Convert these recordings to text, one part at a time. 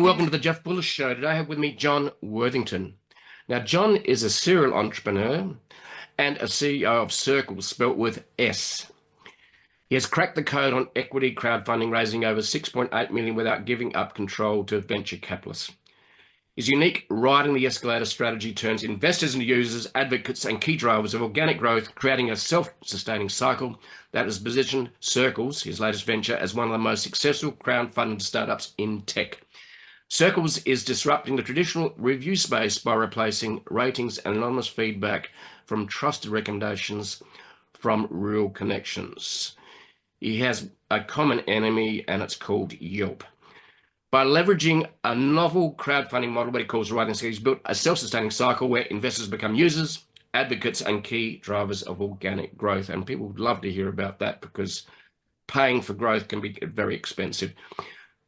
and welcome to the Jeff Bullas Show. Today I have with me John Worthington. Now, John is a serial entrepreneur and a CEO of Sircles, spelt with S. He has cracked the code on equity crowdfunding, raising over 6.8 million without giving up control to venture capitalists. His unique riding the escalator strategy turns investors into users, advocates, and key drivers of organic growth, creating a self-sustaining cycle that has positioned Sircles, his latest venture, as one of the most successful crowdfunded startups in tech. Sircles is disrupting the traditional review space by replacing ratings and anonymous feedback from trusted recommendations from real connections. He has a common enemy, and it's called Yelp. By leveraging a novel crowdfunding model, what he calls riding, he's built a self-sustaining cycle where investors become users, advocates, and key drivers of organic growth. And people would love to hear about that because paying for growth can be very expensive.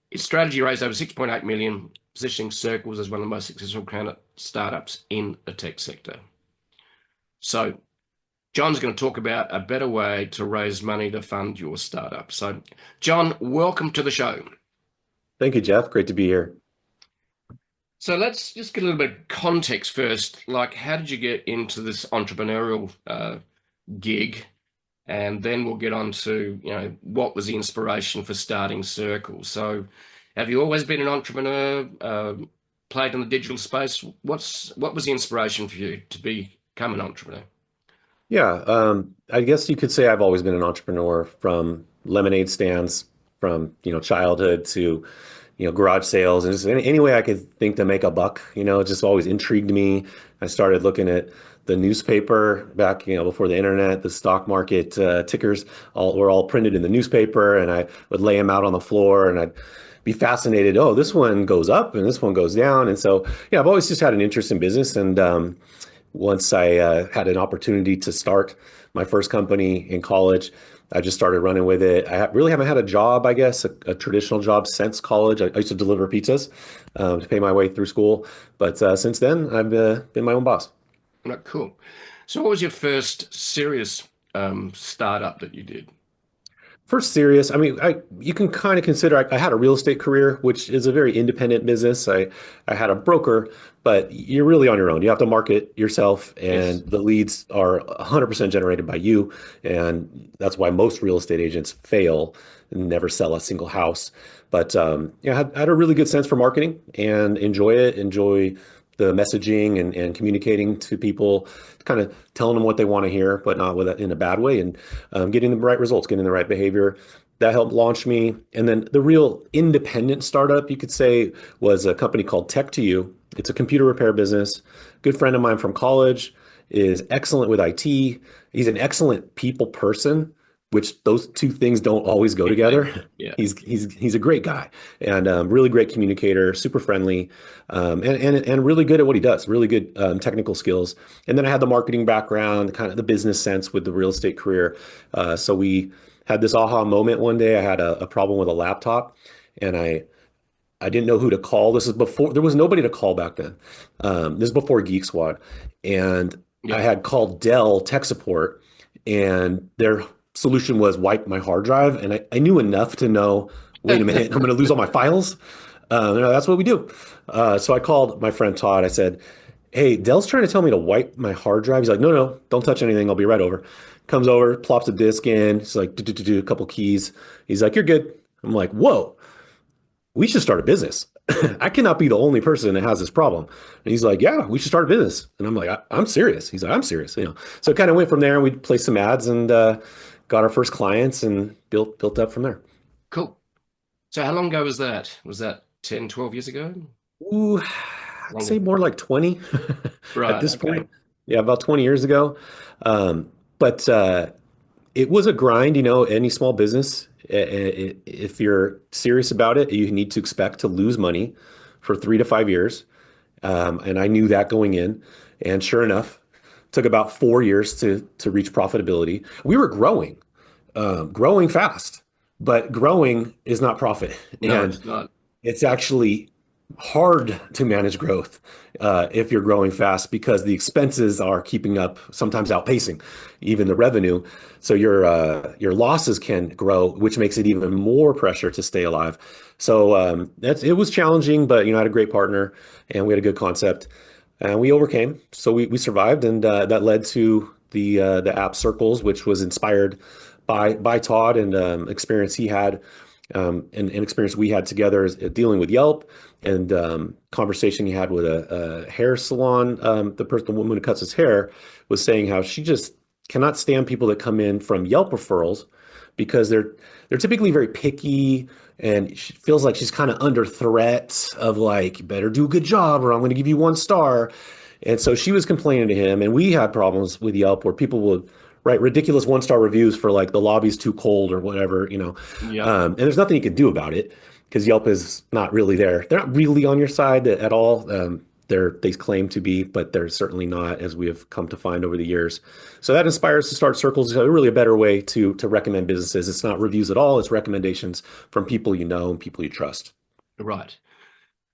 Its strategy raised over 6.8 million, positioning Sircles as one of the most successful startups in the tech sector. So John's going to talk about a better way to raise money to fund your startup. So John, welcome to the show. Thank you, Jeff. Great to be here. So let's just get a little bit of context first. Like, how did you get into this entrepreneurial gig? And then we'll get on to, what was the inspiration for starting Sircles? So have you always been an entrepreneur, played in the digital space? What was the inspiration for you to become an entrepreneur? Yeah, I guess you could say I've always been an entrepreneur from lemonade stands, from childhood to garage sales, and just any way I could think to make a buck. It just always intrigued me. I started looking at the newspaper back, before the internet. The stock market tickers were all printed in the newspaper, and I would lay them out on the floor, and I'd be fascinated. Oh, this one goes up and this one goes down. And so, I've always just had an interest in business. And once I had an opportunity to start my first company in college, I just started running with it. I really haven't had a job, I guess, a traditional job since college. I used to deliver pizzas to pay my way through school. But since then, I've been my own boss. Cool. So what was your first serious startup that you did? First serious, you can kind of consider, I had a real estate career, which is a very independent business. I had a broker, but you're really on your own. You have to market yourself, and Yes. the leads are 100% generated by you. And that's why most real estate agents fail and never sell a single house. But I had a really good sense for marketing and enjoy the messaging and communicating to people, kind of telling them what they want to hear, but not in a bad way, and getting the right results, getting the right behavior. That helped launch me. And then the real independent startup, you could say, was a company called Tech2You. It's a computer repair business. Good friend of mine from college is excellent with IT. He's an excellent people person, which those two things don't always go together. Yeah. He's a great guy, and really great communicator, super friendly, and really good at what he does. Really good technical skills. And then I had the marketing background, kind of the business sense with the real estate career. So we had this aha moment one day. I had a problem with a laptop, and I didn't know who to call. This is before there was nobody to call back then. This is before Geek Squad, and Yeah. I had called Dell tech support, and their solution was wipe my hard drive. And I knew enough to know, wait a minute, I'm going to lose all my files. That's what we do. So I called my friend Todd. I said, hey, Dell's trying to tell me to wipe my hard drive. He's like, no, don't touch anything. I'll be right over. Comes over, plops a disk in. He's like, do a couple keys. He's like, you're good. I'm like, whoa, we should start a business. I cannot be the only person that has this problem. And he's like, yeah, we should start a business. And I'm like, I'm serious. He's like, I'm serious. So it kind of went from there, and we placed some ads and got our first clients and built up from there. Cool. So how long ago was that? Was that 10, 12 years ago? Ooh, I'd say more like 20 at Right. this Okay. point. Yeah, about 20 years ago. But it was a grind, any small business. If you're serious about it, you need to expect to lose money for 3 to 5 years. And I knew that going in. And sure enough, took about 4 years to reach profitability. We were growing fast, but growing is not profit. No, And it's not. it's actually hard to manage growth if you're growing fast because the expenses are keeping up, sometimes outpacing even the revenue. So your losses can grow, which makes it even more pressure to stay alive. So it was challenging, but I had a great partner and we had a good concept and we overcame. So we survived, and that led to the app Circles, which was inspired by Todd and experience he had, and experience we had together dealing with Yelp, and conversation he had with a hair salon. The woman who cuts his hair was saying how she just cannot stand people that come in from Yelp referrals because they're typically very picky, and she feels like she's kind of under threat of like, you better do a good job or I'm going to give you 1 star. And so she was complaining to him, and we had problems with Yelp where people would write ridiculous 1 star reviews for like the lobby's too cold or whatever. Yep. And there's nothing you can do about it because Yelp is not really there. They're not really on your side at all. They claim to be, but they're certainly not, as we have come to find over the years. So that inspires us to start Circles. It's really a better way to recommend businesses. It's not reviews at all. It's recommendations from people you know and people you trust. Right.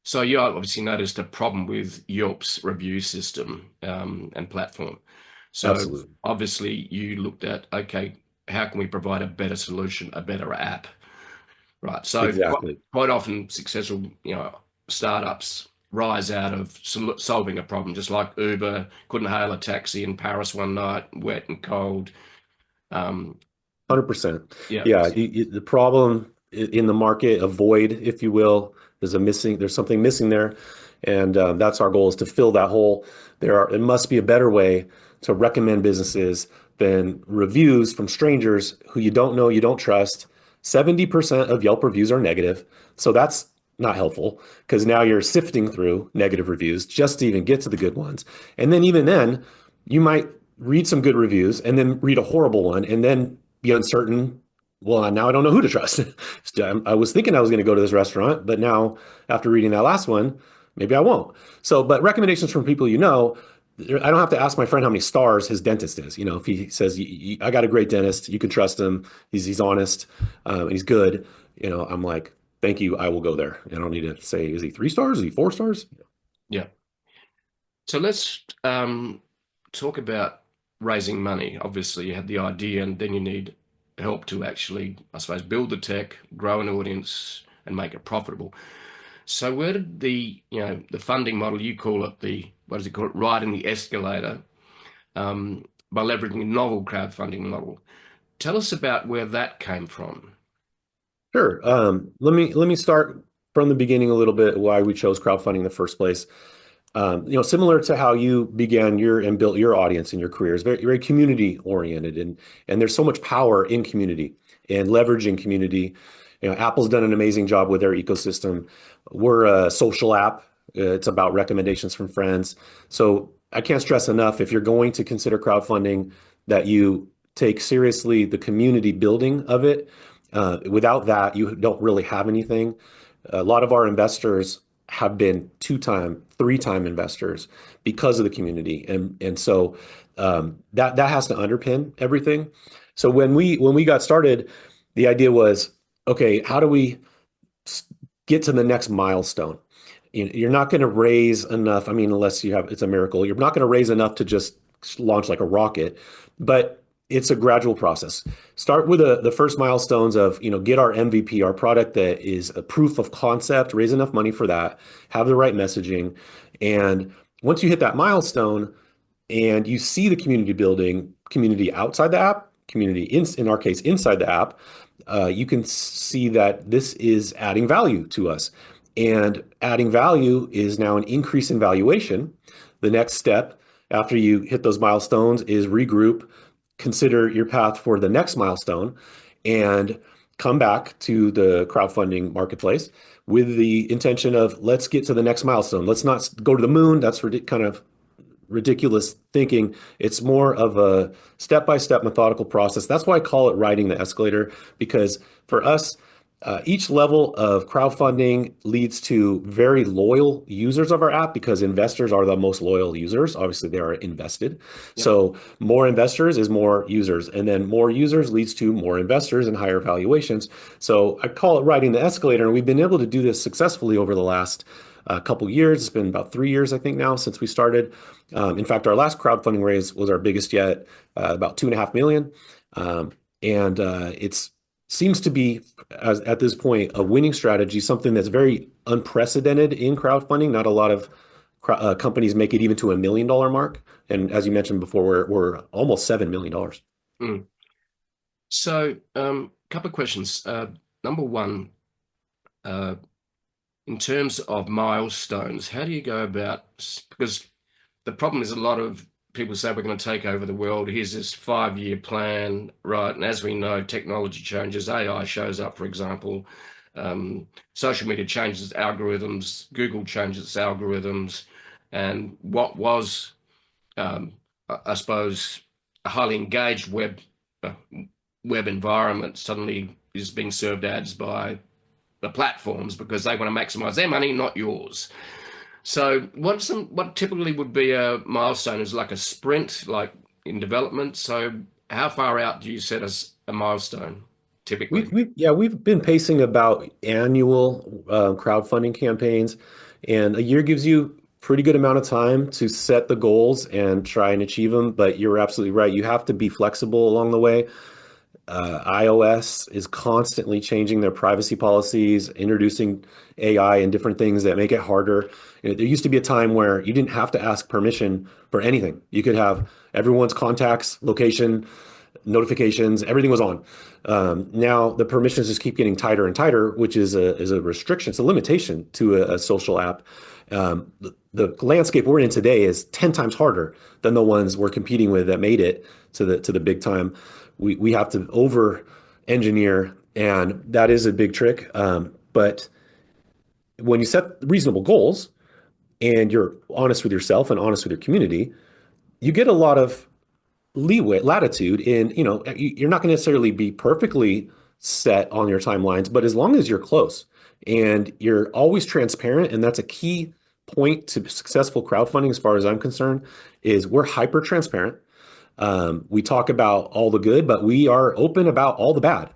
So you obviously noticed a problem with Yelp's review system and platform. So Absolutely. obviously you looked at, okay, how can we provide a better solution, a better app? Right. So Exactly. quite often successful, startups rise out of solving a problem, just like Uber couldn't hail a taxi in Paris one night, wet and cold. Um, 100%. yeah. Yeah, the problem in the market, a void, if you will, there's something missing there, and that's our goal, is to fill that hole. It must be a better way to recommend businesses than reviews from strangers who you don't know, you don't trust. 70% of Yelp reviews are negative, so that's not helpful because now you're sifting through negative reviews just to even get to the good ones. And then even then, you might read some good reviews and then read a horrible one and then be uncertain. Well, now I don't know who to trust. I was thinking I was going to go to this restaurant, but now after reading that last one, maybe I won't. So, but recommendations from people I don't have to ask my friend how many stars his dentist is. If he says, I got a great dentist, you can trust him. He's honest, and he's good. I'm like, thank you. I will go there. I don't need to say, is he 3 stars? Is he 4 stars? Yeah. So let's talk about raising money. Obviously, you had the idea, and then you need help to actually, I suppose, build the tech, grow an audience, and make it profitable. So where did the funding model, you call it what does it call it, riding the escalator, by leveraging a novel crowdfunding model. Tell us about where that came from. Sure. Let me start from the beginning a little bit, why we chose crowdfunding in the first place. Similar to how you began and built your audience in your career, is very, very community oriented, and there's so much power in community and leveraging community. Apple's done an amazing job with their ecosystem. We're a social app. It's about recommendations from friends. So I can't stress enough, if you're going to consider crowdfunding, that you take seriously the community building of it. Without that, you don't really have anything. A lot of our investors have been 2-time, 3-time investors because of the community, and so that has to underpin everything. So when we got started, the idea was, okay, how do we get to the next milestone? You're not going to raise enough. I mean, unless it's a miracle, you're not going to raise enough to just launch like a rocket, but it's a gradual process. Start with the first milestones of, get our MVP, our product that is a proof of concept, raise enough money for that, have the right messaging. And once you hit that milestone and you see the community building, community outside the app, community in our case, inside the app, you can see that this is adding value to us. And adding value is now an increase in valuation. The next step after you hit those milestones is regroup, consider your path for the next milestone, and come back to the crowdfunding marketplace with the intention of, let's get to the next milestone. Let's not go to the moon. That's kind of ridiculous thinking. It's more of a step-by-step methodical process. That's why I call it riding the escalator, because for us, Each level of crowdfunding leads to very loyal users of our app because investors are the most loyal users. Obviously, they are invested. Yep. So more investors is more users, and then more users leads to more investors and higher valuations. So I call it riding the escalator, and we've been able to do this successfully over the last couple years. It's been about 3 years, I think, now since we started. In fact, our last crowdfunding raise was our biggest yet, about 2.5 million. And it's seems to be, at this point, a winning strategy, something that's very unprecedented in crowdfunding. Not a lot of companies make it even to $1 million mark. And as you mentioned before, we're almost $7 million. Mm. So, couple of questions. Number one, uh, in terms of milestones, how do you go about, because the problem is a lot of people say we're going to take over the world. Here's this 5-year plan, right? And as we know, technology changes. AI shows up, for example. Social media changes its algorithms. Google changes its algorithms. And what was, I suppose, a highly engaged uh, web environment suddenly is being served ads by the platforms because they want to maximize their money, not yours. So what typically would be a milestone is like a sprint, like in development. So how far out do you set as a milestone typically? We've been pacing about annual crowdfunding campaigns, and a year gives you pretty good amount of time to set the goals and try and achieve them. But you're absolutely right. You have to be flexible along the way. iOS is constantly changing their privacy policies, introducing AI and different things that make it harder. There used to be a time where you didn't have to ask permission for anything. You could have everyone's contacts, location, notifications, everything was on. Now the permissions just keep getting tighter and tighter, which is a restriction. It's a limitation to a social app. The landscape we're in today is 10 times harder than the ones we're competing with that made it to the big time. We have to over engineer, and that is a big trick. But when you set reasonable goals and you're honest with yourself and honest with your community, you get a lot of leeway, latitude in, you're not going to necessarily be perfectly set on your timelines, but as long as you're close and you're always transparent, and that's a key point to successful crowdfunding, as far as I'm concerned, is we're hyper transparent. We talk about all the good, but we are open about all the bad.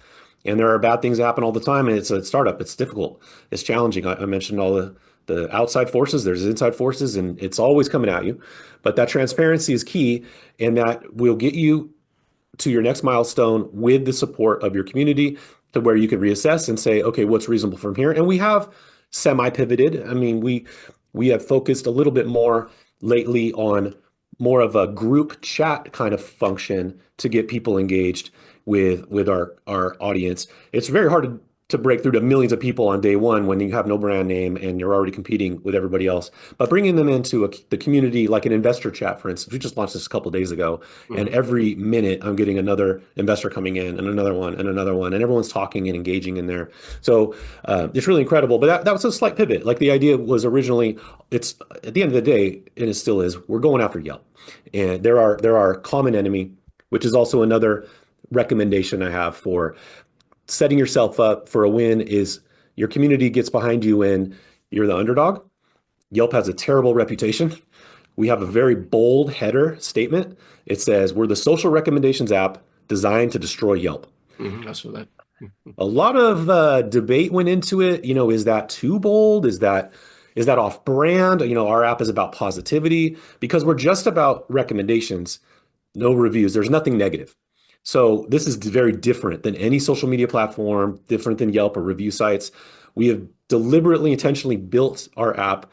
And there are bad things that happen all the time. And it's a startup. It's difficult. It's challenging. I mentioned all the outside forces. There's inside forces, and it's always coming at you. But that transparency is key, and that will get you to your next milestone with the support of your community, to where you can reassess and say, okay, what's reasonable from here? And we have semi-pivoted. I mean, we have focused a little bit more lately on more of a group chat kind of function to get people engaged with our audience. It's very hard to break through to millions of people on day one when you have no brand name and you're already competing with everybody else. But bringing them into the community, like an investor chat, for instance, we just launched this a couple of days ago, and every minute I'm getting another investor coming in, and another one, and another one, and everyone's talking and engaging in there. So it's really incredible. But that was a slight pivot. Like, the idea was originally, it's at the end of the day, and it still is, we're going after Yelp, and there are common enemy, which is also another recommendation I have for setting yourself up for a win. Is your community gets behind you when you're the underdog. Yelp has a terrible reputation. We have a very bold header statement. It says, we're the social recommendations app designed to destroy Yelp. That's what that. A lot of debate went into it. Is that too bold? Is that off brand? Our app is about positivity, because we're just about recommendations, no reviews. There's nothing negative. So this is very different than any social media platform, different than Yelp or review sites. We have deliberately, intentionally built our app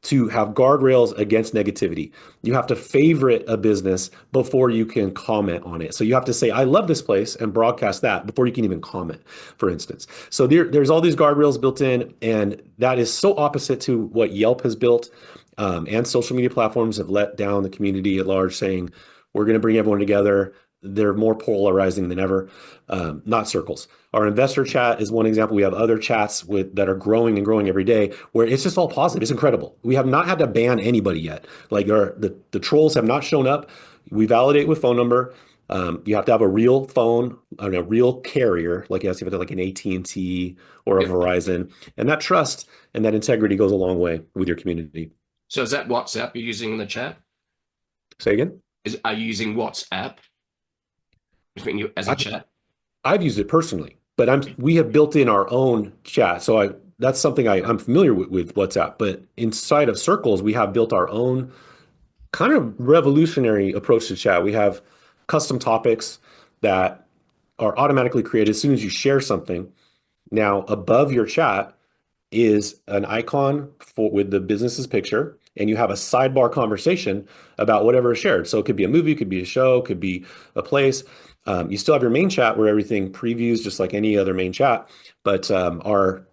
to have guardrails against negativity. You have to favorite a business before you can comment on it. So you have to say, I love this place, and broadcast that before you can even comment, for instance. So there's all these guardrails built in, and that is so opposite to what Yelp has built. And social media platforms have let down the community at large, saying, we're going to bring everyone together. They're more polarizing than ever. Not Sircles. Our investor chat is one example. We have other chats that are growing and growing every day, where it's just all positive. It's incredible. We have not had to ban anybody yet. Like, the trolls have not shown up. We validate with phone number. You have to have a real phone and a real carrier, like you have to have like an AT&T or a Yep. Verizon, and that trust and that integrity goes a long way with your community. So is that WhatsApp you're using in the chat? Say again? Are you using WhatsApp? As a I, chat? I've used it personally, but we have built in our own chat. So that's something I'm familiar with WhatsApp. But inside of Circles, we have built our own kind of revolutionary approach to chat. We have custom topics that are automatically created as soon as you share something. Now, above your chat is an icon with the business's picture, and you have a sidebar conversation about whatever is shared. So it could be a movie, it could be a show, it could be a place. You still have your main chat where everything previews just like any other main chat, but our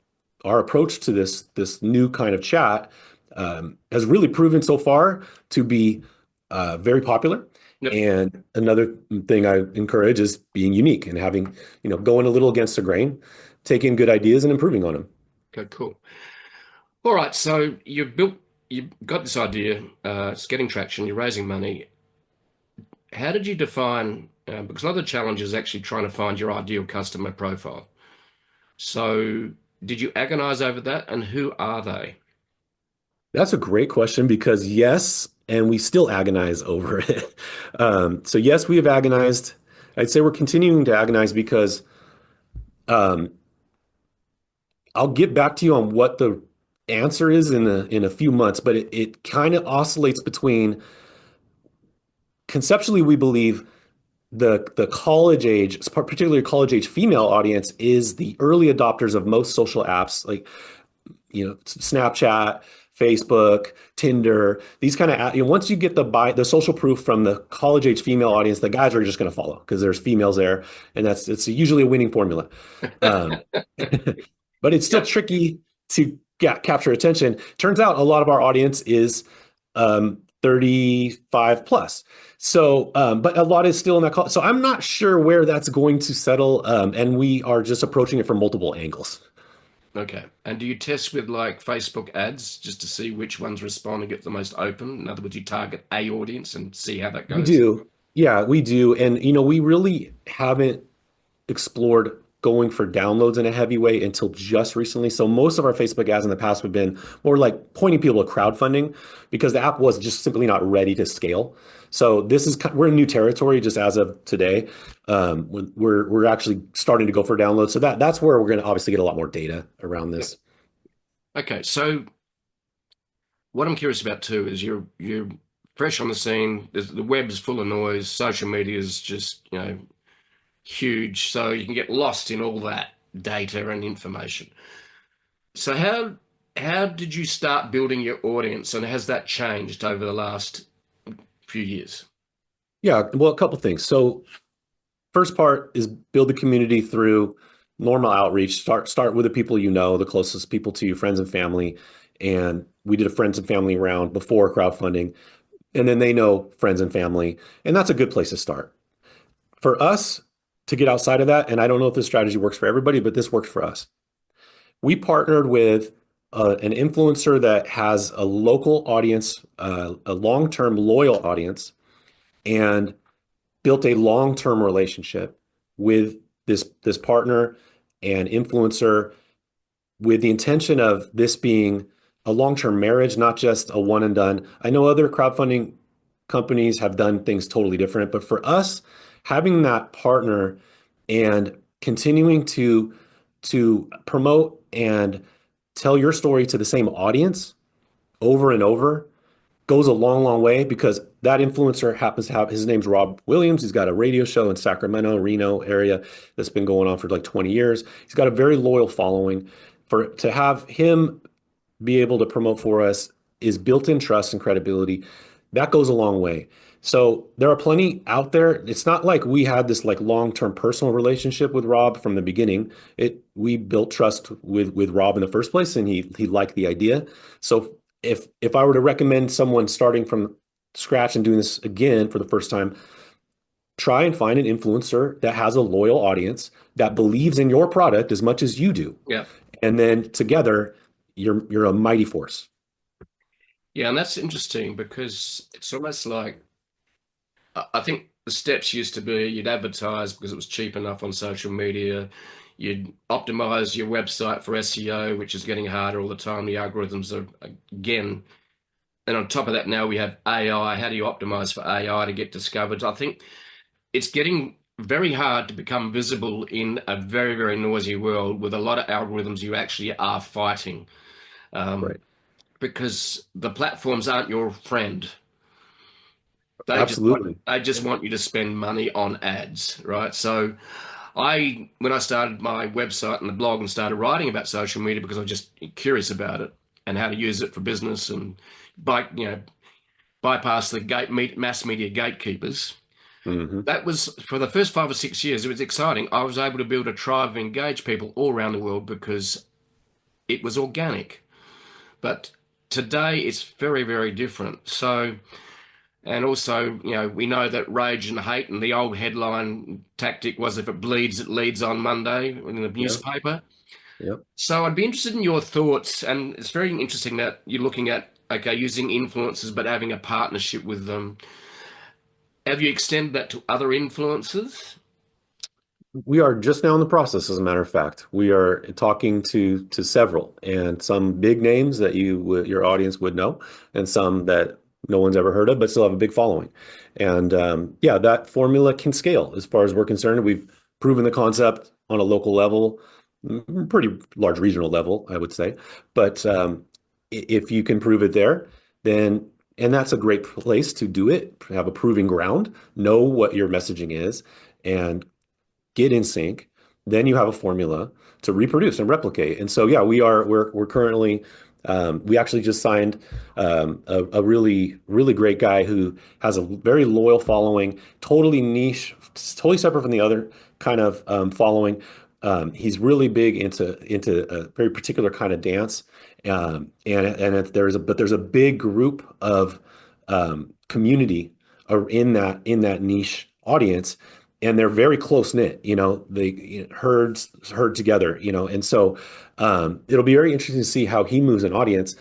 approach to this new kind of chat has really proven so far to be very popular. Yep. And another thing I encourage is being unique and having, going a little against the grain, taking good ideas and improving on them. Okay, cool. All right, so you've got this idea, it's getting traction, you're raising money. How did you define, because one of the challenges is actually trying to find your ideal customer profile. So did you agonize over that, and who are they? That's a great question because yes, and we still agonize over it. So yes, we have agonized. I'd say we're continuing to agonize because um, I'll get back to you on what the answer is in a few months, but it kind of oscillates between conceptually we believe the college age, particularly college age female audience, is the early adopters of most social apps like Snapchat, Facebook, Tinder, these kind of, once you get the social proof from the college age female audience, the guys are just going to follow because there's females there, and it's usually a winning formula. Um, but it's still Yep. tricky to capture attention. Turns out a lot of our audience is 35 plus. So, but a lot is still in that call. So I'm not sure where that's going to settle. And we are just approaching it from multiple angles. Okay. And do you test with like Facebook ads just to see which ones respond and get the most open? In other words, you target a audience and see how that We goes? do. Yeah, we do. And, we really haven't explored going for downloads in a heavy way until just recently. So most of our Facebook ads in the past have been more like pointing people to crowdfunding because the app was just simply not ready to scale. So we're in new territory just as of today. We're actually starting to go for downloads. So that's where we're going to obviously get a lot more data around Yep. this. Okay. So what I'm curious about too is you're fresh on the scene. The web's full of noise. Social media is just, huge. So you can get lost in all that data and information. So how did you start building your audience, and has that changed over the last few years? Yeah, well, a couple things. So first part is build the community through normal outreach. Start with the people the closest people to you, friends and family. And we did a friends and family round before crowdfunding, and then they know friends and family, and that's a good place to start. For us to get outside of that, and I don't know if this strategy works for everybody, but this worked for us. We partnered with an influencer that has a local audience, a long-term loyal audience, and built a long-term relationship with this partner and influencer with the intention of this being a long-term marriage, not just a one and done. I know other crowdfunding companies have done things totally different, but for us, having that partner and continuing to promote and tell your story to the same audience over and over goes a long, long way because that influencer happens to have his name's Rob Williams. He's got a radio show in Sacramento, Reno area that's been going on for like 20 years. He's got a very loyal following. To have him be able to promote for us is built-in trust and credibility. That goes a long way. So there are plenty out there. It's not like we had this like long-term personal relationship with Rob from the beginning. We built trust with Rob in the first place, and he liked the idea. So if I were to recommend someone starting from scratch and doing this again for the first time, try and find an influencer that has a loyal audience that believes in your product as much as you do. Yeah. And then together, you're a mighty force. Yeah, and that's interesting because it's almost like I think the steps used to be you'd advertise because it was cheap enough on social media. You'd optimize your website for SEO, which is getting harder all the time. The algorithms are, again, and on top of that, now we have AI. How do you optimize for AI to get discovered? I think it's getting very hard to become visible in a very, very noisy world with a lot of algorithms you actually are fighting, um, Right. because the platforms aren't your friend. Absolutely. They just want you to spend money on ads, right? So when I started my website and the blog and started writing about social media because I was just curious about it and how to use it for business and bypass the mass media gatekeepers. Hmm. That was for the first 5 or 6 years. It was exciting. I was able to build a tribe of engaged people all around the world because it was organic. But today it's very, very different. So, and also, we know that rage and hate, and the old headline tactic was if it bleeds, it leads on Monday in the Yeah. newspaper. Yeah. So I'd be interested in your thoughts. And it's very interesting that you're looking at, okay, using influencers, but having a partnership with them. Have you extended that to other influencers? We are just now in the process, as a matter of fact. We are talking to several, and some big names that your audience would know, and some that no one's ever heard of, but still have a big following. And yeah, that formula can scale as far as we're concerned. We've proven the concept on a local level, pretty large regional level, I would say. But if you can prove it there, then and that's a great place to do it. Have a proving ground, know what your messaging is, and get in sync, then you have a formula to reproduce and replicate. And so, yeah, we're currently we actually just signed a really really great guy who has a very loyal following, totally niche, totally separate from the other kind of following. He's really big into a very particular kind of dance, there's a big group of community in that niche audience, and they're very close knit. Herd together. And so it'll be very interesting to see how he moves an audience.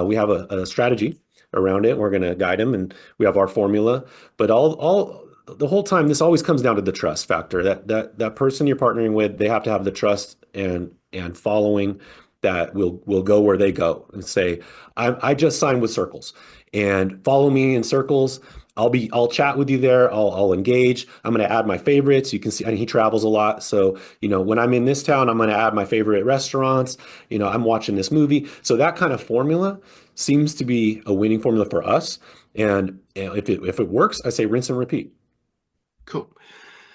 We have a strategy around it. We're going to guide him, and we have our formula. But all the whole time, this always comes down to the trust factor. That person you're partnering with, they have to have the trust and following that will go where they go and say, I just signed with Sircles, and follow me in Sircles. I'll chat with you there. I'll engage. I'm going to add my favorites. You can see, and he travels a lot. So, when I'm in this town, I'm going to add my favorite restaurants. I'm watching this movie. So that kind of formula seems to be a winning formula for us. And if it works, I say rinse and repeat. Cool.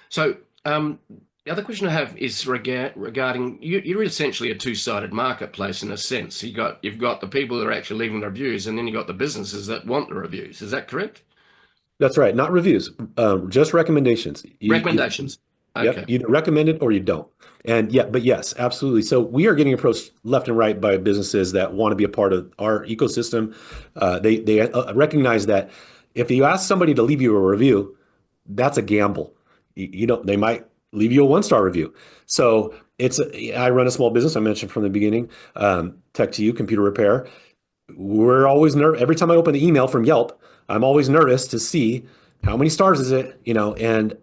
So, the other question I have is regarding you're essentially a two-sided marketplace in a sense. You've got the people that are actually leaving the reviews, and then you've got the businesses that want the reviews. Is that correct? That's right. Not reviews, just recommendations. Recommendations. Yep. Okay. You either recommend it or you don't. And yeah, but yes, absolutely. So we are getting approached left and right by businesses that want to be a part of our ecosystem. They recognize that if you ask somebody to leave you a review, that's a gamble. They might leave you a one-star review. So I run a small business. I mentioned from the beginning, tech to you, computer repair. We're always nervous. Every time I open the email from Yelp, I'm always nervous to see how many stars is it,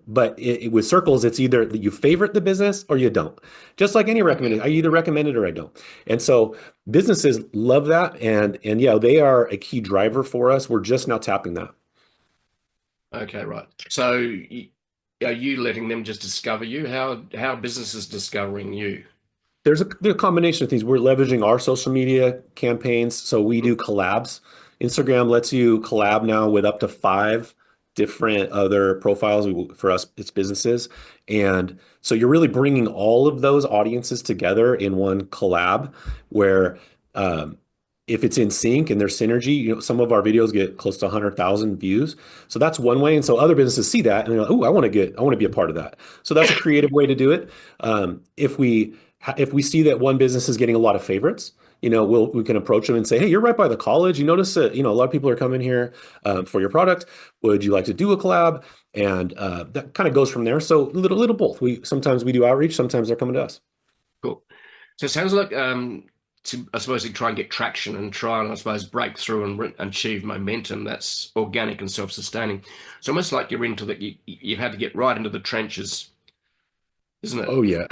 but with Sircles, it's either you favorite the business or you don't. Just like any recommendation, I either recommend it or I don't. And so businesses love that. And yeah, they are a key driver for us. We're just now tapping that. Okay, right. So, are you letting them just discover you? How businesses discovering you? There's a combination of things. We're leveraging our social media campaigns. So we do collabs. Instagram lets you collab now with up to 5 different other profiles. For us, it's businesses. And so you're really bringing all of those audiences together in one collab where if it's in sync and there's synergy, some of our videos get close to 100,000 views. So that's one way. And so other businesses see that and they're like, oh, I want to be a part of that. So that's a creative way to do it. If we see that one business is getting a lot of favorites, we can approach them and say, hey, you're right by the college. You notice that, a lot of people are coming here for your product. Would you like to do a collab? And that kind of goes from there. So a little both. Sometimes we do outreach. Sometimes they're coming to us. Cool. So it sounds like I suppose, to try and get traction and try and, I suppose, break through and achieve momentum that's organic and self-sustaining. It's almost like you're into the, you've had to get right into the trenches, isn't it? Oh yeah.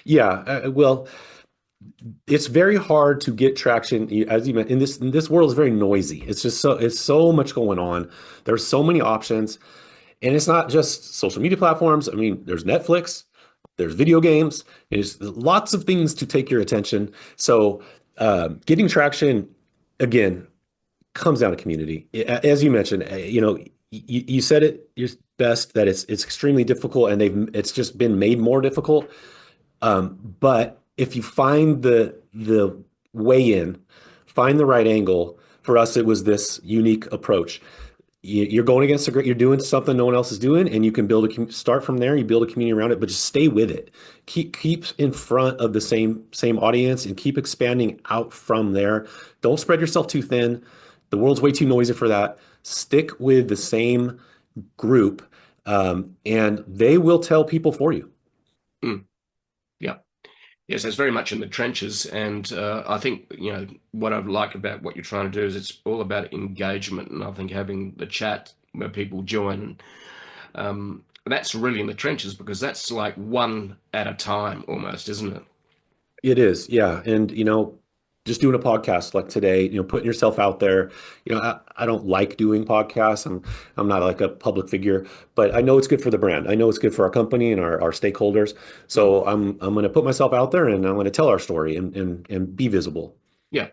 Yeah. Well, it's very hard to get traction, as you mentioned. In this world is very noisy. It's so much going on. There's so many options, and it's not just social media platforms. I mean, there's Netflix, there's video games, there's lots of things to take your attention. So, getting traction again comes down to community. As you mentioned, you said it best that it's extremely difficult, and it's just been made more difficult. But if you find the way in, find the right angle. For us, it was this unique approach. You're going against you're doing something no one else is doing, and you can start from there. You build a community around it, but just stay with it. Keep in front of the same audience, and keep expanding out from there. Don't spread yourself too thin. The world's way too noisy for that. Stick with the same group, and they will tell people for you. Mm, yeah. Yes, it's very much in the trenches, and I think what I like about what you're trying to do is it's all about engagement, and I think having the chat where people join, that's really in the trenches because that's like one at a time almost, isn't it? It is, yeah. And just doing a podcast like today, putting yourself out there. I don't like doing podcasts. I'm not like a public figure, but I know it's good for the brand. I know it's good for our company and our stakeholders. Mm. So I'm going to put myself out there, and I'm going to tell our story and be visible. Yeah,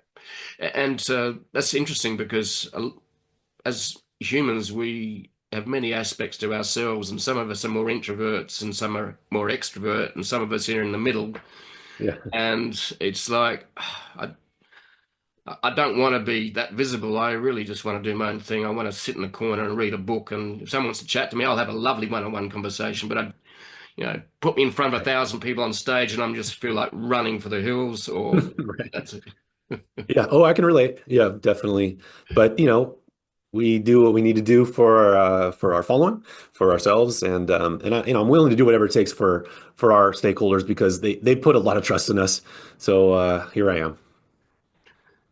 and that's interesting because as humans, we have many aspects to ourselves, and some of us are more introverts, and some are more extrovert, and some of us are in the middle. Yeah. And it's like, I don't want to be that visible. I really just want to do my own thing. I want to sit in the corner and read a book. And if someone wants to chat to me, I'll have a lovely one-on-one conversation. But put me in front of a Right. thousand people on stage, and I'm just feel like running for the hills. Or Right. that's it. Yeah. Oh, I can relate. Yeah, definitely. But we do what we need to do for our following, for ourselves, I'm willing to do whatever it takes for our stakeholders because they put a lot of trust in us. So here I am.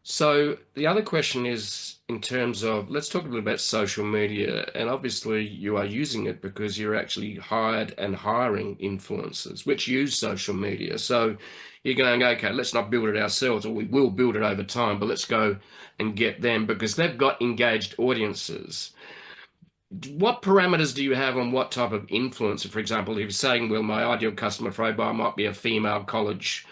So the other question is in terms of, let's talk a little about social media. And obviously you are using it because you're actually hired and hiring influencers, which use social media. So you're going, okay, let's not build it ourselves, or we will build it over time, but let's go and get them because they've got engaged audiences. What parameters do you have on what type of influencer? For example, if you're saying, well, my ideal customer profile might be a female college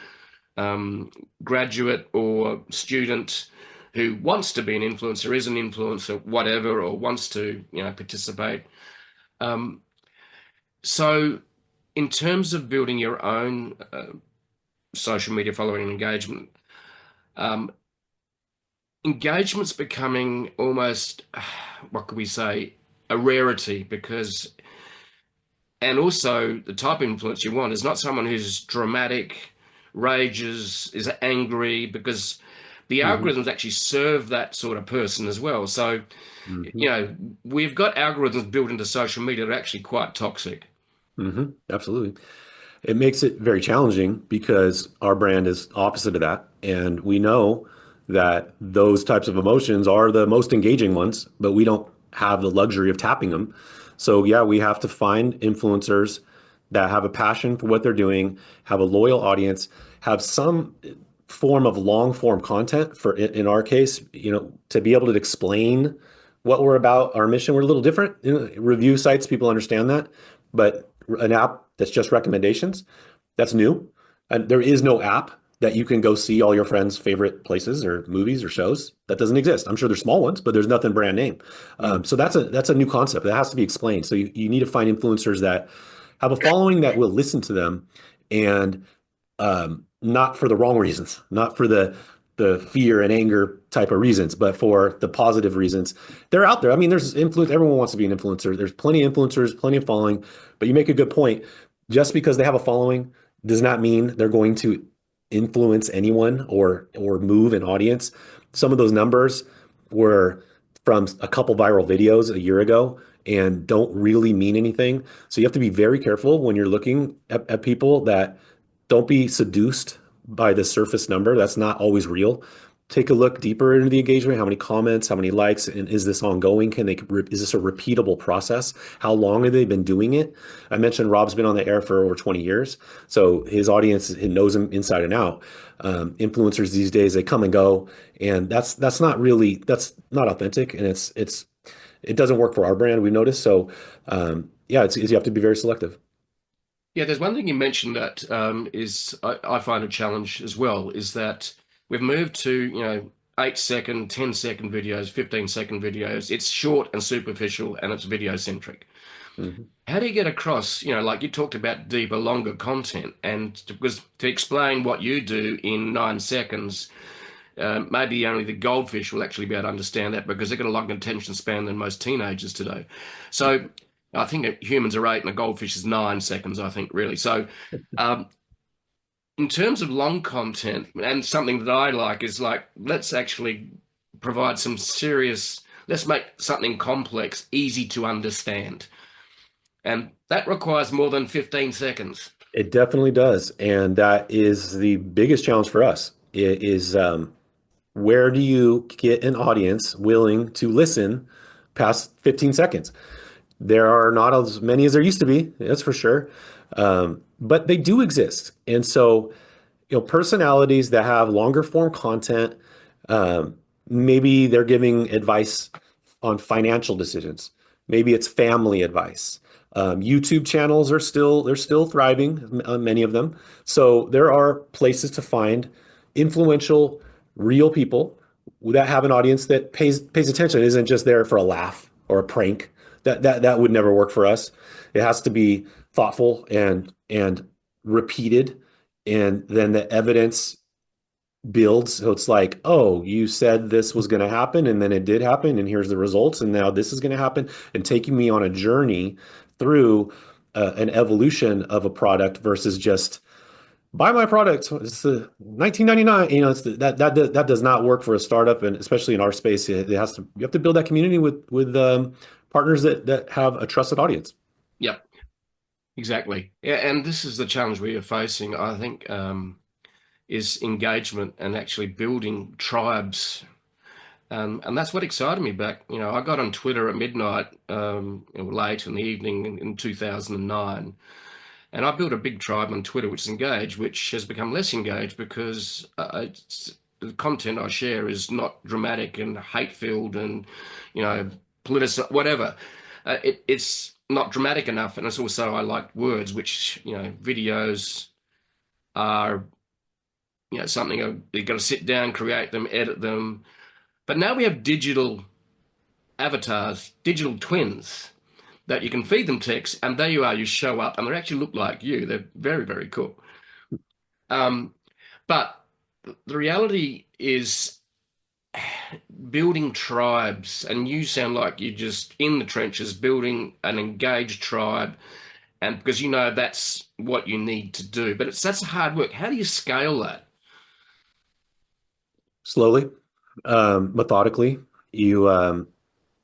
um, graduate or student who wants to be an influencer, is an influencer, whatever, or wants to, participate. Um, so, in terms of building your own social media following and engagement, um, engagement's becoming almost, what could we say, a rarity because, and also the type of influence you want is not someone who's dramatic, rages, is angry, because the Hmm. algorithms actually serve that sort of person as well. So, Hmm. we've got algorithms built into social media that are actually quite toxic. Hmm. Absolutely. It makes it very challenging because our brand is opposite of that. And we know that those types of emotions are the most engaging ones, but we don't have the luxury of tapping them. So, yeah, we have to find influencers that have a passion for what they're doing, have a loyal audience, have some form of long form content for in our case, to be able to explain what we're about, our mission. We're a little different. Review sites, people understand that, but an app that's just recommendations, that's new. And there is no app that you can go see all your friends' favorite places or movies or shows. That doesn't exist. I'm sure there's small ones, but there's nothing brand name. Mm. So that's a new concept that has to be explained. So you need to find influencers that have a following that will listen to them, and not for the wrong reasons, not for the fear and anger type of reasons, but for the positive reasons. They're out there. I mean, there's influence. Everyone wants to be an influencer. There's plenty of influencers, plenty of following. But you make a good point. Just because they have a following does not mean they're going to influence anyone or move an audience. Some of those numbers were from a couple viral videos a year ago and don't really mean anything. So you have to be very careful when you're looking at people that don't be seduced by the surface number. That's not always real. Take a look deeper into the engagement. How many comments, how many likes, and is this ongoing? Is this a repeatable process? How long have they been doing it? I mentioned Rob's been on the air for over 20 years. So his audience, he knows him inside and out. Influencers these days, they come and go, and that's not authentic, and it doesn't work for our brand. We noticed. So yeah, you have to be very selective. Yeah, there's one thing you mentioned that I find a challenge as well, is that we've moved to, 8 second, 10-second videos, 15-second videos. It's short and superficial and it's video centric. Mhm. How do you get across, like you talked about deeper, longer content, and because to explain what you do in 9 seconds, maybe only the goldfish will actually be able to understand that because they've got a longer attention span than most teenagers today. So I think that humans are 8 and a goldfish is 9 seconds, I think, really. So um, in terms of long content, and something that I like is like, let's actually provide some serious, let's make something complex easy to understand. And that requires more than 15 seconds. It definitely does, and that is the biggest challenge for us. It is where do you get an audience willing to listen past 15 seconds? There are not as many as there used to be, that's for sure. But they do exist. And so, personalities that have longer form content, um, maybe they're giving advice on financial decisions. Maybe it's family advice. YouTube channels they're still thriving, many of them. So there are places to find influential, real people that have an audience that pays attention, isn't just there for a laugh or a prank. That would never work for us. It has to be thoughtful and repeated, and then the evidence builds. So it's like, oh, you said this was going to happen, and then it did happen, and here's the results, and now this is going to happen, and taking me on a journey through an evolution of a product versus just buy my product. It's the 1999. That does not work for a startup, and especially in our space, you have to build that community with partners that have a trusted audience. Yep, exactly. Yeah, and this is the challenge we are facing, I think, is engagement and actually building tribes. And that's what excited me back. I got on Twitter at midnight, late in the evening in 2009. And I built a big tribe on Twitter, which is engaged, which has become less engaged because the content I share is not dramatic and hate-filled and, politic, whatever. It's not dramatic enough, and it's also I like words, which videos are something you've got to sit down, create them, edit them. But now we have digital avatars, digital twins that you can feed them text, and there you are, you show up, and they actually look like you. They're very, very cool. Um, but the reality is building tribes, and you sound like you're just in the trenches building an engaged tribe, and because that's what you need to do. But that's hard work. How do you scale that? Slowly, methodically. You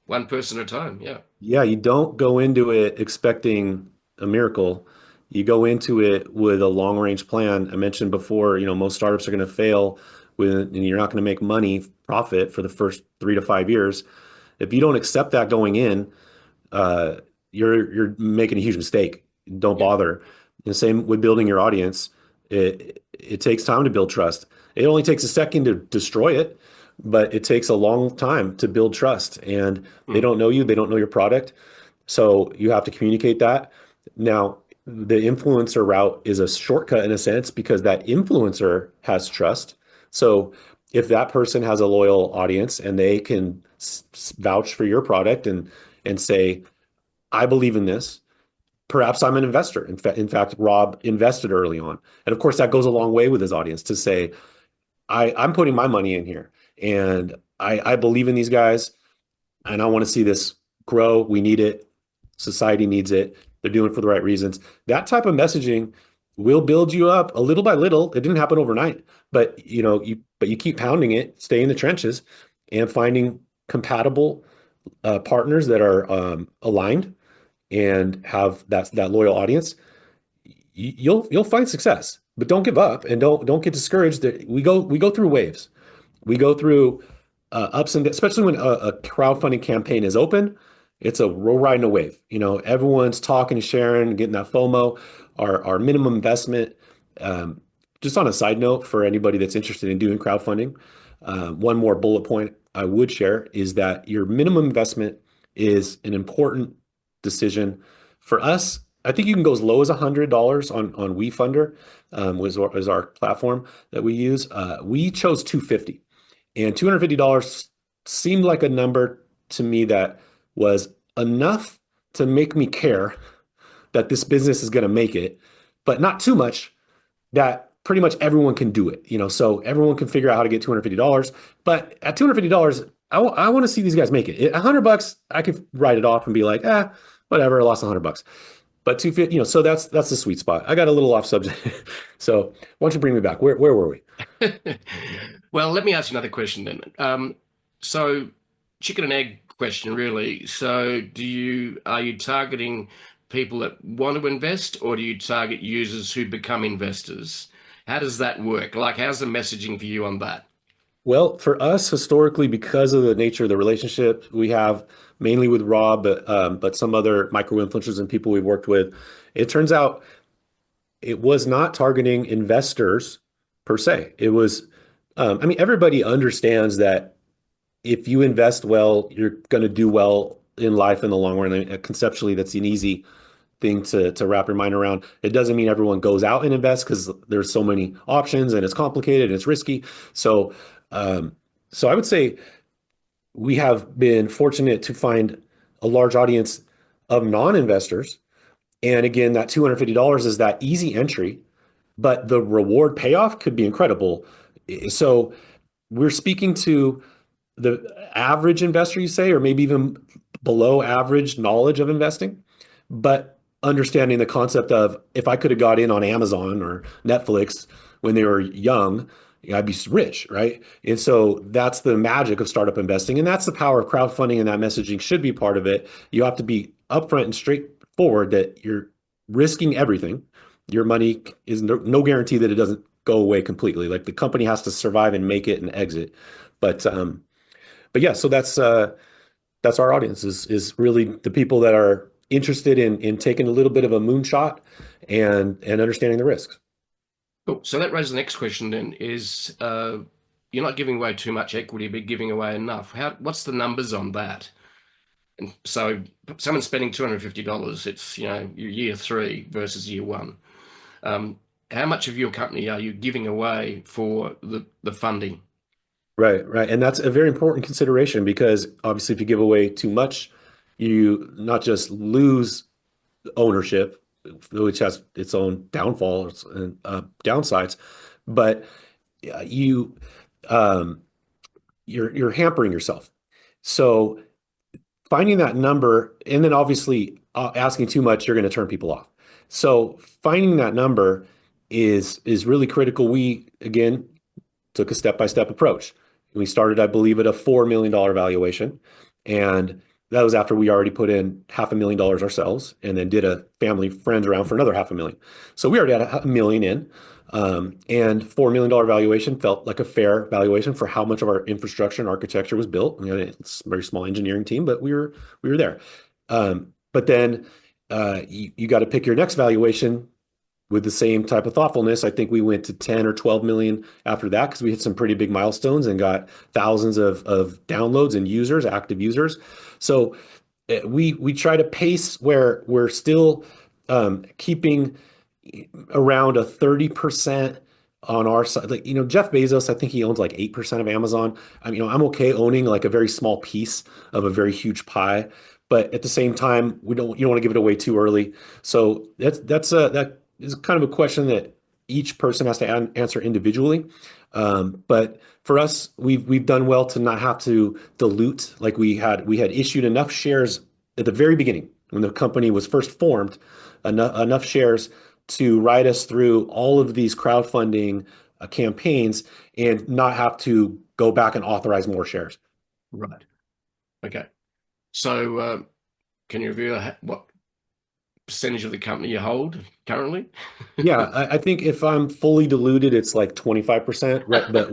One person at a time, yeah. Yeah, you don't go into it expecting a miracle. You go into it with a long range plan. I mentioned before, most startups are going to fail and you're not going to make money profit for the first 3 to 5 years. If you don't accept that going in, uh, you're making a huge mistake. Don't Yeah. bother. And same with building your audience. It takes time to build trust. It only takes a second to destroy it, but it takes a long time to build trust. And they Mm. don't know you, they don't know your product. So you have to communicate that. Now, the influencer route is a shortcut in a sense because that influencer has trust. So if that person has a loyal audience and they can vouch for your product and say, I believe in this. Perhaps I'm an investor. In fact, Rob invested early on. And of course, that goes a long way with his audience to say, I'm putting my money in here and I believe in these guys and I want to see this grow. We need it. Society needs it. They're doing it for the right reasons. That type of messaging will build you up a little by little. It didn't happen overnight, but you keep pounding it, stay in the trenches and finding compatible partners that are aligned and have that loyal audience. you'll find success, but don't give up and don't get discouraged. That we go through waves. We go through ups and downs, especially when a crowdfunding campaign is open. We're riding a wave. Everyone's talking, sharing, getting that FOMO. Our minimum investment. Um, just on a side note, for anybody that's interested in doing crowdfunding, one more bullet point I would share is that your minimum investment is an important decision for us. I think you can go as low as $100 on WeFunder, was our platform that we use. We chose 250, and $250 seemed like a number to me that was enough to make me care that this business is going to make it, but not too much that pretty much everyone can do it. So everyone can figure out how to get $250. But at $250, I want to see these guys make it. $100, I could write it off and be like, whatever, I lost $100. But 250, so that's the sweet spot. I got a little off subject. So why don't you bring me back? Where were we? Well, let me ask you another question then. So chicken and egg question, really. So are you targeting people that want to invest, or do you target users who become investors? How does that work? Like, how's the messaging for you on that? Well, for us, historically, because of the nature of the relationship we have, mainly with Rob, but some other micro influencers and people we've worked with, it turns out it was not targeting investors per se. It was, I mean, everybody understands that if you invest well, you're going to do well in life in the long run. And conceptually, that's an easy thing to wrap your mind around. It doesn't mean everyone goes out and invests because there's so many options and it's complicated and it's risky. So, um, so I would say we have been fortunate to find a large audience of non-investors. And again, that $250 is that easy entry, but the reward payoff could be incredible. So we're speaking to the average investor, you say, or maybe even below average knowledge of investing, but understanding the concept of if I could have got in on Amazon or Netflix when they were young, I'd be rich, right? And so that's the magic of startup investing. And that's the power of crowdfunding, and that messaging should be part of it. You have to be upfront and straightforward that you're risking everything. Your money is no guarantee that it doesn't go away completely. Like the company has to survive and make it and exit. But but yeah, so that's our audience is really the people that are interested in taking a little bit of a moonshot and understanding the risks. Cool. So that raises the next question then is you're not giving away too much equity, but giving away enough. What's the numbers on that? And so someone's spending $250, it's, your year three versus year one. How much of your company are you giving away for the funding? Right, right. And that's a very important consideration because obviously if you give away too much, you not just lose ownership, which has its own downfalls and downsides, but you um, you're hampering yourself. So finding that number, and then obviously asking too much, you're going to turn people off. So finding that number is really critical. We again took a step-by-step approach. We started, I believe, at a $4 million valuation, and that was after we already put in $500,000 ourselves, and then did a family friends round for another 500,000. So we already had a million in, and $4 million valuation felt like a fair valuation for how much of our infrastructure and architecture was built. It's a very small engineering team, but we were there. But then you got to pick your next valuation with the same type of thoughtfulness. I think we went to 10 or 12 million after that because we hit some pretty big milestones and got thousands of downloads and users, active users. So we try to pace where we're still keeping around a 30% on our side. Like, Jeff Bezos, I think he owns like 8% of Amazon. I'm okay owning like a very small piece of a very huge pie, but at the same time, you don't want to give it away too early. So that is kind of a question that each person has to answer individually. But for us, we've done well to not have to dilute. Like we had issued enough shares at the very beginning when the company was first formed, enough shares to ride us through all of these crowdfunding campaigns and not have to go back and authorize more shares. Right. Okay. So can you reveal what percentage of the company you hold currently? Yeah, I think if I'm fully diluted, it's like 25%, right? But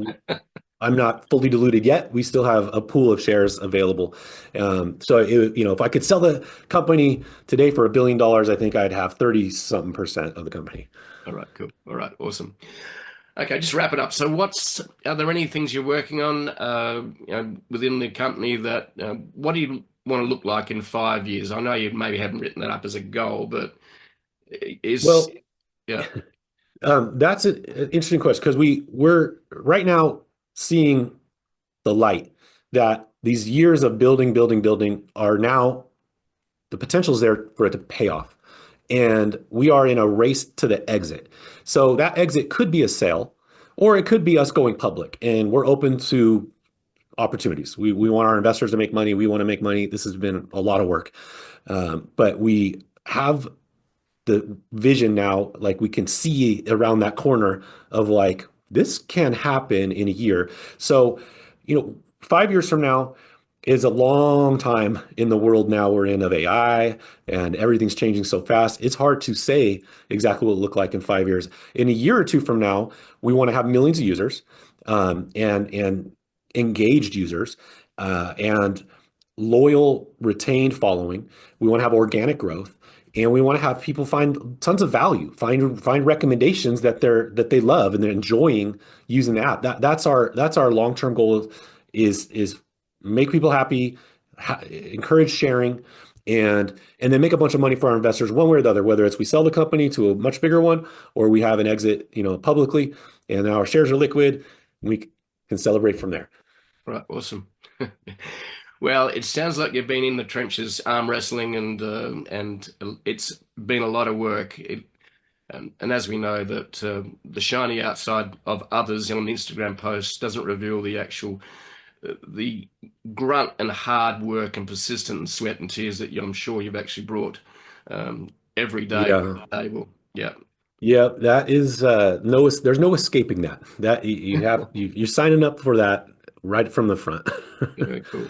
I'm not fully diluted yet. We still have a pool of shares available. If I could sell the company today for $1 billion, I think I'd have 30 something percent of the company. All right, cool. All right, awesome. Okay, just wrap it up. So, are there any things you're working on, within the company that, what do you want to look like in 5 years? I know you maybe haven't written that up as a goal, but is, Well, yeah, that's an interesting question because we're right now seeing the light that these years of building, building, building are now the potential is there for it to pay off. And we are in a race to the exit. So that exit could be a sale, or it could be us going public. And we're open to opportunities. We want our investors to make money. We want to make money. This has been a lot of work. But we have the vision now, like we can see around that corner of like, this can happen in a year. So, 5 years from now is a long time in the world now we're in of AI and everything's changing so fast. It's hard to say exactly what it'll look like in 5 years. In a year or two from now, we want to have millions of users, and engaged users, and loyal, retained following. We want to have organic growth, and we want to have people find tons of value, find recommendations that they love and they're enjoying using the app. That's our long-term goal, is make people happy, encourage sharing, and then make a bunch of money for our investors one way or the other, whether it's we sell the company to a much bigger one or we have an exit, publicly, and now our shares are liquid. We can celebrate from there. right, awesome. Well, it sounds like you've been in the trenches, arm wrestling, and it's been a lot of work. And as we know, that the shiny outside of others on an Instagram post doesn't reveal the grunt and hard work and persistent sweat and tears that I'm sure you've actually brought, every day to Yeah. the table. Yeah, Yeah, that is no, there's no escaping that. That you're signing up for that right from the front. very cool.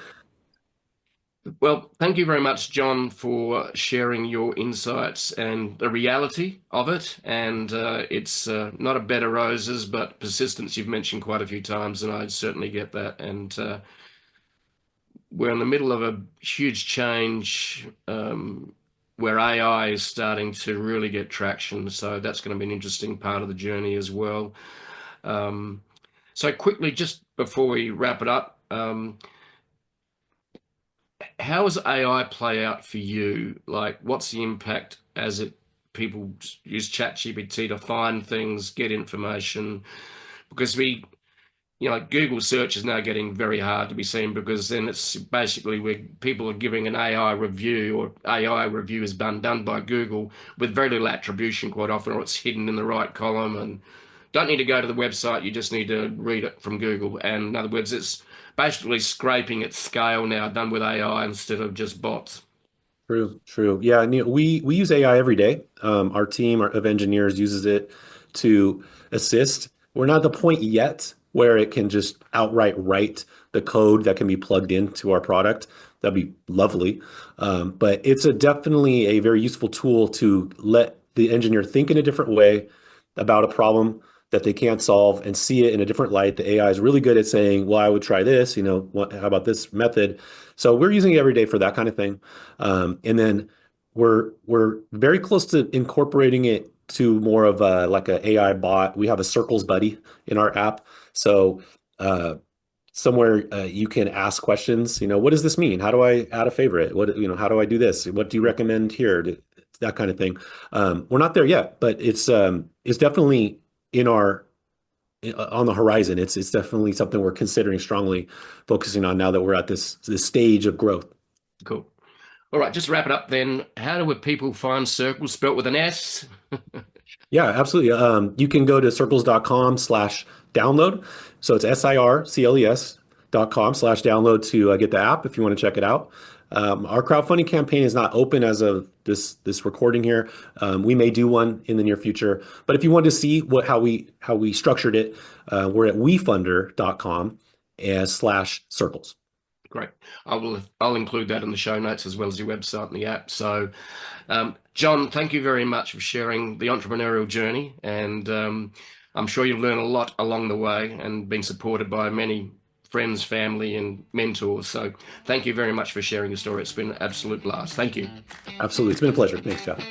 Well, thank you very much, John, for sharing your insights and the reality of it. And it's not a bed of roses, but persistence you've mentioned quite a few times, and I certainly get that. And we're in the middle of a huge change, where AI is starting to really get traction. So that's going to be an interesting part of the journey as well. Um, so quickly, just before we wrap it up, how does AI play out for you? Like, what's the impact as it people use ChatGPT to find things, get information? Because Google search is now getting very hard to be seen, because then it's basically where people are giving an AI review, or AI review is done by Google with very little attribution quite often, or it's hidden in the right column, and don't need to go to the website. You just need to read it from Google. And in other words, it's basically scraping at scale now, done with AI instead of just bots. True, true. Yeah, and we use AI every day. Our team of engineers uses it to assist. We're not at the point yet where it can just outright write the code that can be plugged into our product. That'd be lovely. But it's definitely a very useful tool to let the engineer think in a different way about a problem that they can't solve and see it in a different light. The AI is really good at saying, well, I would try this, how about this method? So we're using it every day for that kind of thing. And then we're very close to incorporating it to more of like an AI bot. We have a Circles buddy in our app. So somewhere you can ask questions, what does this mean? How do I add a favorite? How do I do this? What do you recommend here? That kind of thing. We're not there yet, but it's definitely in our on the horizon. It's definitely something we're considering strongly focusing on now that we're at this stage of growth. Cool. All right, just to wrap it up then. How do people find Circles, spelt with an S? Yeah, absolutely. You can go to circles.com/download. So it's SIRCLES.com/download to get the app if you want to check it out. Our crowdfunding campaign is not open as of this recording here. We may do one in the near future, but if you want to see how we structured it, we're at wefunder.com/circles. Great. I'll include that in the show notes as well as your website and the app. So, John, thank you very much for sharing the entrepreneurial journey, and I'm sure you've learned a lot along the way and been supported by many friends, family, and mentors. So, thank you very much for sharing your story. It's been an absolute blast. Thank you. Absolutely. It's been a pleasure. Thanks, Jeff.